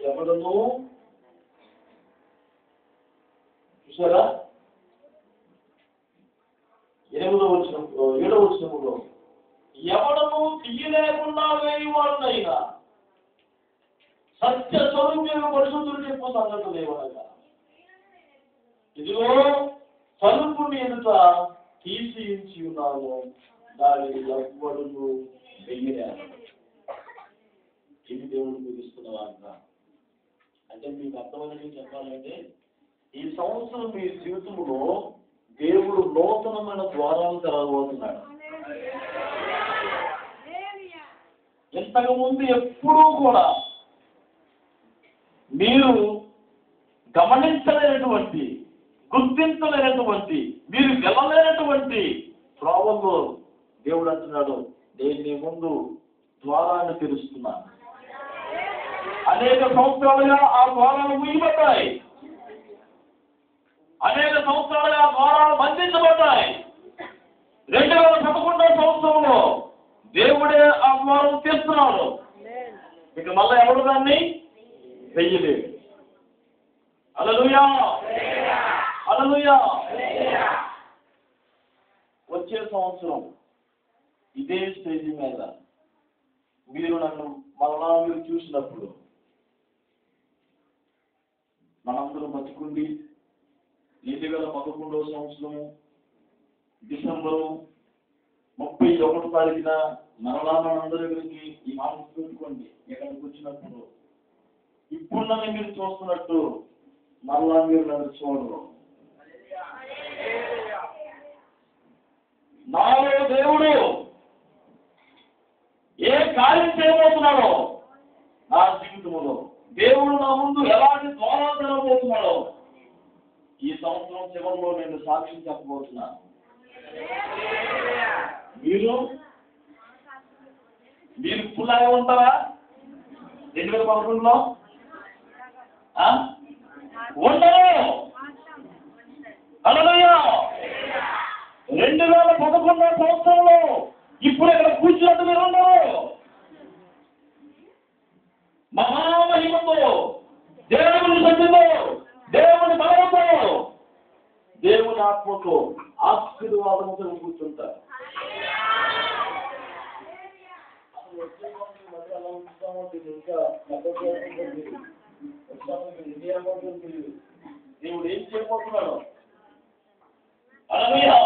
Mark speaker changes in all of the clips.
Speaker 1: ఎవడను చూసారా 7వ వచనంలో ఎవడను తీయలేకుండా వేయవాడునైనా సత్య స్వరూపమైన పరిశుద్ధులు చెప్పు సంగతులు లేవనగా ఇదిగో తలుపుని ఎదుట తీసి ఉంచి ఉన్నాను, దానిని ఎవ్వడును వెయ్యలేరు. ఇది దేవుడు ముగిస్తున్న వార్త. అంటే మీకు అర్థమైనది చెప్పాలంటే ఈ సంవత్సరం మీ జీవితంలో దేవుడు నూతనమైన ద్వారాలు తెరవబోతున్నాడు. ఇంతకు ముందు ఎప్పుడూ కూడా మీరు గమనించలేనటువంటి, గుర్తించలేనటువంటి, మీరు వెళ్ళలేనటువంటి త్రోవల్లో దేవుడు అంటున్నాడు, నేను నీ ముందు ద్వారాన్ని తెరుస్తున్నాను. అనేక సంవత్సరాలుగా ఆ ద్వారాలు మూయబడ్డాయి, అనేక సంవత్సరాలుగా ఆ ద్వారాలు బంధించబడ్డాయి. 2011 సంవత్సరంలో దేవుడే ఆ ద్వారం తీస్తున్నాడు. ఇక మళ్ళీ ఎవరు దాన్ని వెయ్యలేదు. హల్లెలూయా, హల్లెలూయా. వచ్చే సంవత్సరం ఇదే స్టేజ్ మీద మీరు నన్ను మరలా మీరు చూసినప్పుడు మనందరూ బతుకుండి 2011వ సంవత్సరము డిసెంబరు 31వ తారీఖున మరలా మనందరి గురించి ఈ మాట పెట్టుకోండి. ఎక్కడికి వచ్చినప్పుడు ఇప్పుడు నన్ను మీరు చూస్తున్నట్టు మరలా మీరు నన్ను చూడరు. నాలో దేవుడు ఏ కార్యం చేయబోతున్నాడో, నా జీవితంలో దేవుడు నా ముందు ఎలాంటి ద్వారాలు తెరవబోతున్నాడో ఈ సంవత్సరం చివరిలో నేను సాక్ష్యం చెప్పబోతున్నాను. మీరు ఫుల్లాగా ఉంటారా 2011లో? ఉండరు. హల్లెలూయా. 2011వ సంవత్సరంలో ఇప్పుడు ఇక్కడ కూర్చున్నట్టు మీరు ఉండరు. మహామహిమతో, దేవుని సన్నిధిలో, దేవుని బలంతో, దేవుని ఆత్మతో, ఆశీర్వాదంతో కూర్చుంటారు. దేవుడు ఏం చేయబోతున్నాడు? హల్లెలూయా,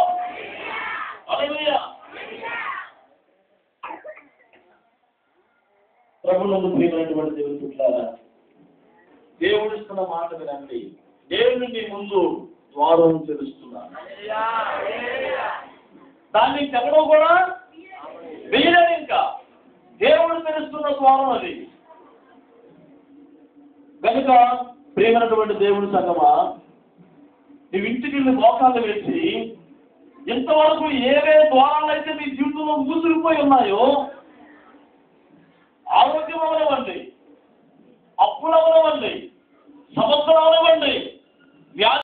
Speaker 1: హల్లెలూయా. ప్రభువునందు ప్రియమైనటువంటి దేవుని పుత్రులారా, దేవుడు ఇస్తున్న మాట వినండి. దేవుని మీ ముందు ద్వారం తెరుస్తున్నాను. దాన్ని ఎవడో కూడా వేయలేదు. ఇంకా దేవుడు తెరుస్తున్న ద్వారం అది. కనుక ప్రియమైనటువంటి దేవుని సంగమా, నువ్వు ఇంటికి వెళ్ళి మోకాళ్ళు వేసి ఇంతవరకు ఏవే ద్వారాలు అయితే నీ జీవితంలో మూసుకుపోయి ఉన్నాయో, ఆరోగ్యం అవనివ్వండి, అప్పులు అవనివ్వండి, సమస్యలు అవనివ్వండి, వ్యాధి